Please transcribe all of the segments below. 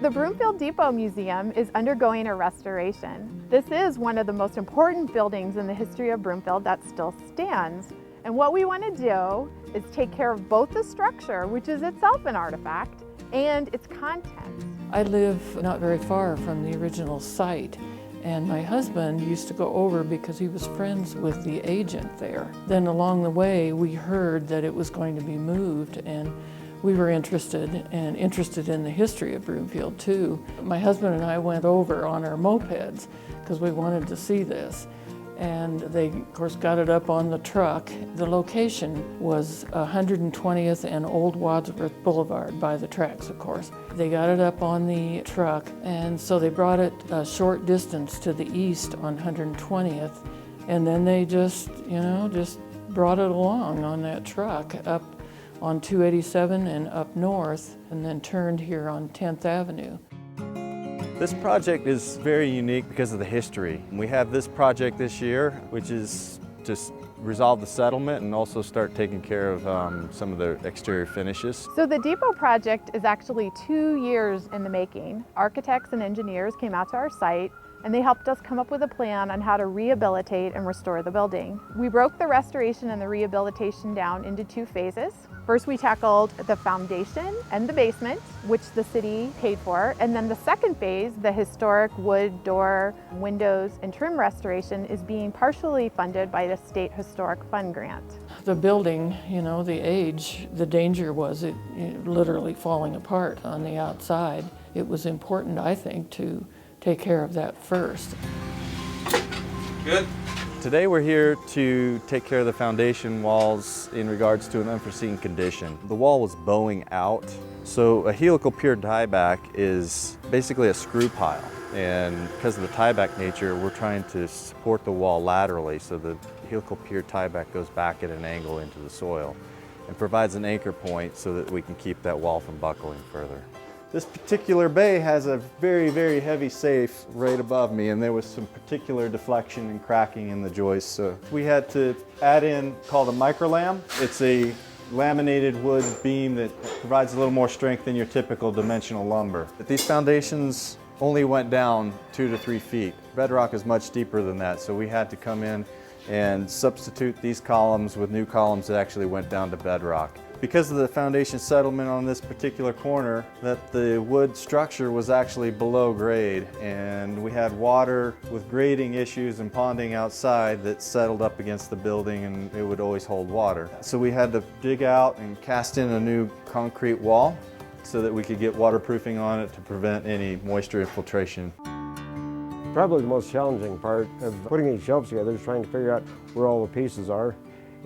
the Broomfield Depot Museum is undergoing a restoration. This is one of the most important buildings in the history of Broomfield that still stands. And what we want to do is take care of both the structure, which is itself an artifact, and its contents. I live not very far from the original site, and my husband used to go over because he was friends with the agent there. Then along the way, we heard that it was going to be moved, and we were interested in the history of Broomfield too. My husband and I went over on our mopeds because we wanted to see this. And they, of course, got it up on the truck. The location was 120th and Old Wadsworth Boulevard by the tracks, of course. They got it up on the truck, and so they brought it a short distance to the east on 120th, and then they just brought it along on that truck up on 287 and up north, and then turned here on 10th Avenue. This project is very unique because of the history. We have this project this year, which is just resolve the settlement and also start taking care of some of the exterior finishes. So the depot project is actually 2 years in the making. Architects and engineers came out to our site and they helped us come up with a plan on how to rehabilitate and restore the building. We broke the restoration and the rehabilitation down into 2 phases. First, we tackled the foundation and the basement, which the city paid for. And then the second phase, the historic wood, door, windows, and trim restoration is being partially funded by the State Historic Fund grant. The building, the age, the danger was it literally falling apart on the outside. It was important, I think, to take care of that first. Good. Today we're here to take care of the foundation walls in regards to an unforeseen condition. The wall was bowing out, so a helical pier tieback is basically a screw pile. And because of the tieback nature, we're trying to support the wall laterally, so the helical pier tieback goes back at an angle into the soil and provides an anchor point so that we can keep that wall from buckling further. This particular bay has a very, very heavy safe right above me, and there was some particular deflection and cracking in the joists. So we had to add in called a microlam. It's a laminated wood beam that provides a little more strength than your typical dimensional lumber. But these foundations only went down 2 to 3 feet. Bedrock is much deeper than that, so we had to come in and substitute these columns with new columns that actually went down to bedrock. Because of the foundation settlement on this particular corner, that the wood structure was actually below grade, and we had water with grading issues and ponding outside that settled up against the building, and it would always hold water. So we had to dig out and cast in a new concrete wall so that we could get waterproofing on it to prevent any moisture infiltration. Probably the most challenging part of putting these shelves together is trying to figure out where all the pieces are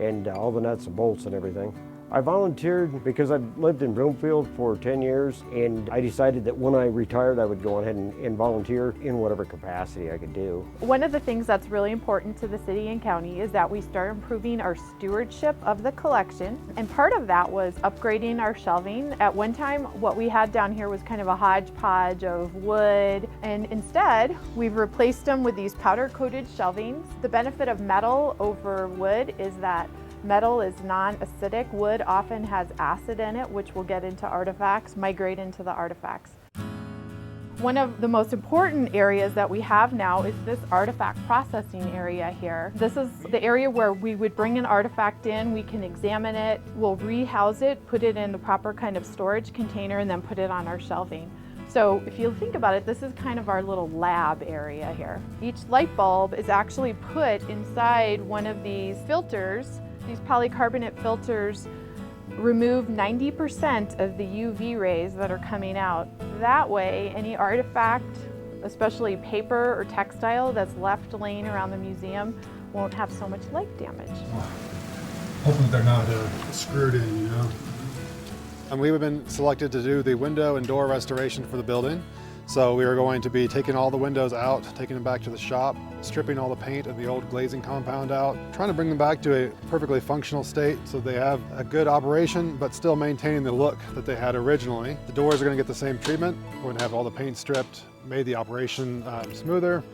and all the nuts and bolts and everything. I volunteered because I've lived in Broomfield for 10 years, and I decided that when I retired I would go ahead and volunteer in whatever capacity I could do. One of the things that's really important to the city and county is that we start improving our stewardship of the collection, and part of that was upgrading our shelving. At one time, what we had down here was kind of a hodgepodge of wood, and instead we've replaced them with these powder-coated shelvings. The benefit of metal over wood is that metal is non-acidic. Wood often has acid in it, which will get into artifacts, migrate into the artifacts. One of the most important areas that we have now is this artifact processing area here. This is the area where we would bring an artifact in, we can examine it, we'll rehouse it, put it in the proper kind of storage container, and then put it on our shelving. So if you think about it, this is kind of our little lab area here. Each light bulb is actually put inside one of these filters. These polycarbonate filters remove 90% of the UV rays that are coming out. That way, any artifact, especially paper or textile that's left laying around the museum, won't have so much light damage. Hopefully they're not screwed in, And we've been selected to do the window and door restoration for the building. So we are going to be taking all the windows out, taking them back to the shop, stripping all the paint and the old glazing compound out, trying to bring them back to a perfectly functional state so they have a good operation, but still maintaining the look that they had originally. The doors are going to get the same treatment. We're going to have all the paint stripped, made the operation smoother,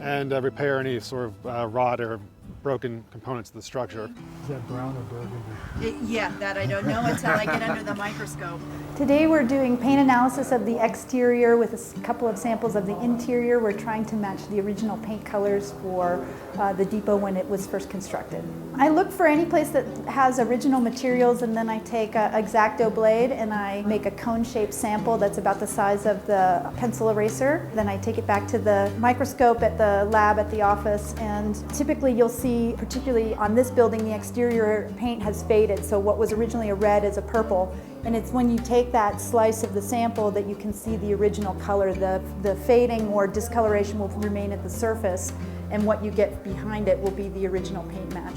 and repair any sort of rot or broken components of the structure. Is that brown or burgundy? Yeah, that I don't know until I get under the microscope. Today we're doing paint analysis of the exterior with a couple of samples of the interior. We're trying to match the original paint colors for the depot when it was first constructed. I look for any place that has original materials, and then I take an X-Acto blade and I make a cone-shaped sample that's about the size of the pencil eraser. Then I take it back to the microscope at the lab at the office, and typically you'll see, particularly on this building, the exterior paint has faded, so what was originally a red is a purple. And it's when you take that slice of the sample that you can see the original color. The fading or discoloration will remain at the surface, and what you get behind it will be the original paint match.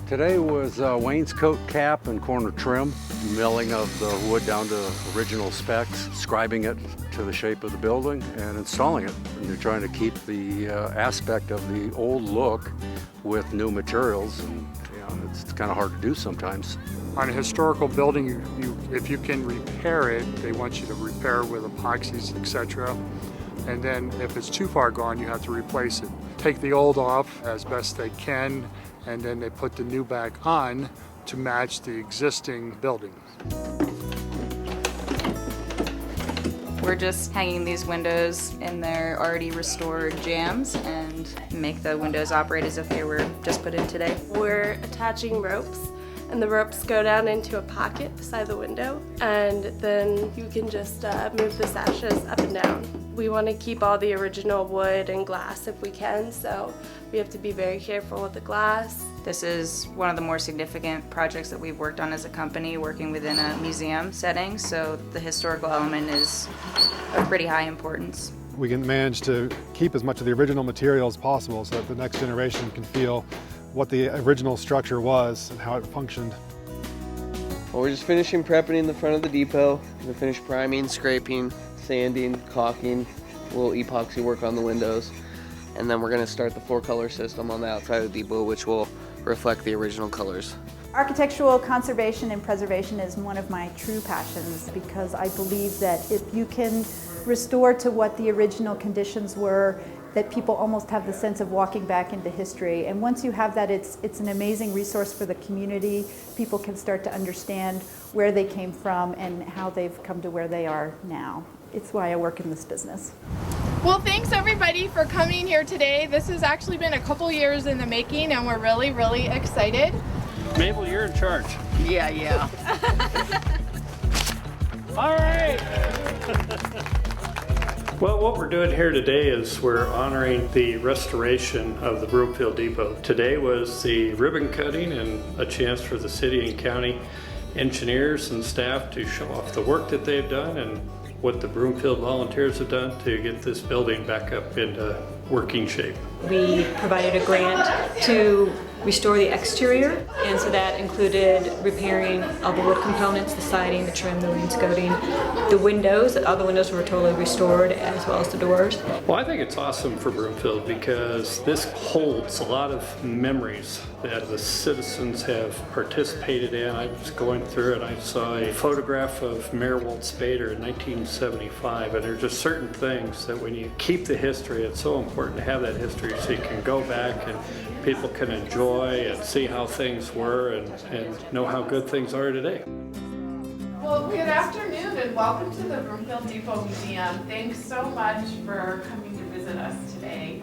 Today was wainscot cap and corner trim, milling of the wood down to original specs, scribing it to the shape of the building, and installing it. And you're trying to keep the aspect of the old look with new materials, and it's kind of hard to do sometimes. On a historical building, if you can repair it, they want you to repair it with epoxies, etc. And then if it's too far gone, you have to replace it. Take the old off as best they can, and then they put the new back on to match the existing building. We're just hanging these windows in their already restored jambs and make the windows operate as if they were just put in today. We're attaching ropes, and the ropes go down into a pocket beside the window, and then you can just move the sashes up and down. We want to keep all the original wood and glass if we can, so we have to be very careful with the glass. This is one of the more significant projects that we've worked on as a company, working within a museum setting, so the historical element is of pretty high importance. We can manage to keep as much of the original material as possible so that the next generation can feel what the original structure was and how it functioned. Well, we're just finishing prepping in the front of the depot. We finished priming, scraping, sanding, caulking, a little epoxy work on the windows, and then we're going to start the 4-color system on the outside of the depot, which will reflect the original colors. Architectural conservation and preservation is one of my true passions, because I believe that if you can restore to what the original conditions were, that people almost have the sense of walking back into history. And once you have that, it's an amazing resource for the community. People can start to understand where they came from and how they've come to where they are now. It's why I work in this business. Well, thanks everybody for coming here today. This has actually been a couple years in the making, and we're really, really excited. Mabel, you're in charge. Yeah. All right. Well, what we're doing here today is we're honoring the restoration of the Broomfield Depot. Today was the ribbon cutting and a chance for the city and county engineers and staff to show off the work that they've done and what the Broomfield volunteers have done to get this building back up into working shape. We provided a grant to restore the exterior, and so that included repairing all the wood components, the siding, the trim, the wainscoting, the windows. All the windows were totally restored, as well as the doors. Well, I think it's awesome for Broomfield because this holds a lot of memories that the citizens have participated in. I was going through it, I saw a photograph of Mayor Walt Spader in 1975, and there are just certain things that when you keep the history, it's so important to have that history so you can go back and people can enjoy and see how things were and know how good things are today. Well, good afternoon and welcome to the Broomfield Depot Museum. Thanks so much for coming to visit us today.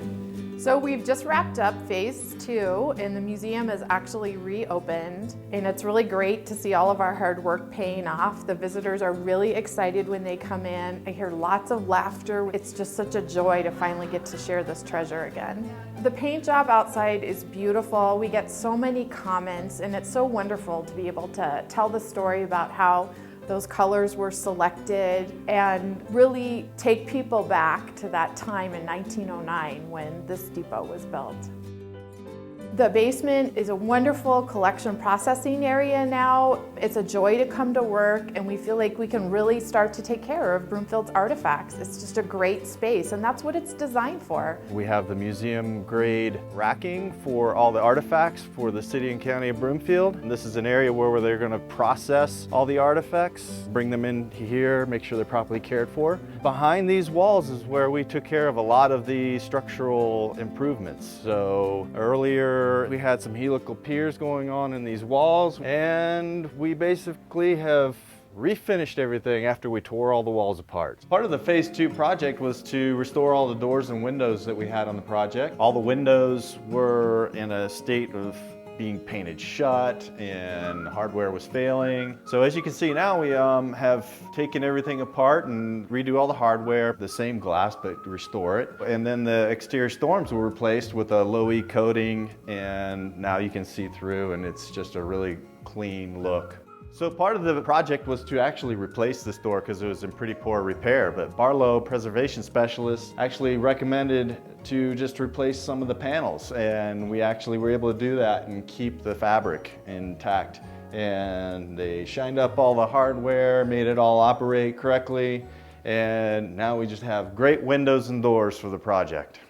So we've just wrapped up phase 2 and the museum is actually reopened, and it's really great to see all of our hard work paying off. The visitors are really excited when they come in. I hear lots of laughter. It's just such a joy to finally get to share this treasure again. The paint job outside is beautiful. We get so many comments, and it's so wonderful to be able to tell the story about how those colors were selected and really take people back to that time in 1909 when this depot was built. The basement is a wonderful collection processing area now. It's a joy to come to work, and we feel like we can really start to take care of Broomfield's artifacts. It's just a great space, and that's what it's designed for. We have the museum grade racking for all the artifacts for the city and county of Broomfield. And this is an area where they're going to process all the artifacts, bring them in here, make sure they're properly cared for. Behind these walls is where we took care of a lot of the structural improvements. So earlier we had some helical piers going on in these walls, and we basically have refinished everything after we tore all the walls apart. Part of the Phase 2 project was to restore all the doors and windows that we had on the project. All the windows were in a state of being painted shut and hardware was failing. So as you can see now, we have taken everything apart and redo all the hardware, the same glass, but restore it. And then the exterior storms were replaced with a low-E coating, and now you can see through, and it's just a really clean look. So part of the project was to actually replace this door because it was in pretty poor repair, but Barlow, preservation specialist, actually recommended to just replace some of the panels, and we actually were able to do that and keep the fabric intact. And they shined up all the hardware, made it all operate correctly, and now we just have great windows and doors for the project.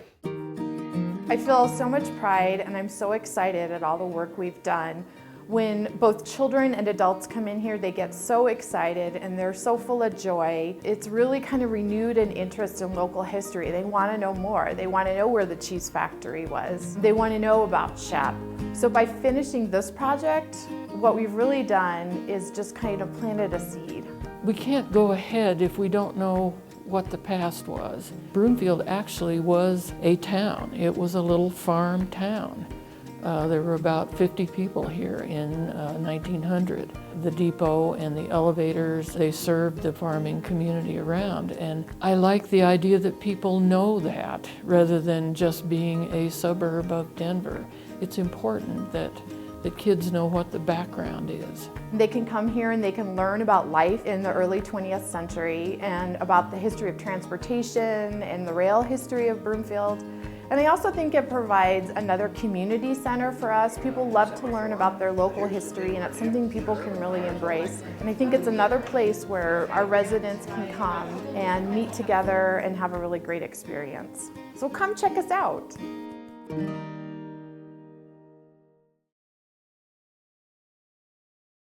I feel so much pride, and I'm so excited at all the work we've done. When both children and adults come in here, they get so excited and they're so full of joy. It's really kind of renewed an interest in local history. They want to know more. They want to know where the cheese factory was. They want to know about Shep. So by finishing this project, what we've really done is just kind of planted a seed. We can't go ahead if we don't know what the past was. Broomfield actually was a town. It was a little farm town. There were about 50 people here in 1900. The depot and the elevators, they served the farming community around. And I like the idea that people know that rather than just being a suburb of Denver. It's important that kids know what the background is. They can come here and they can learn about life in the early 20th century and about the history of transportation and the rail history of Broomfield. And I also think it provides another community center for us. People love to learn about their local history, and it's something people can really embrace. And I think it's another place where our residents can come and meet together and have a really great experience. So come check us out.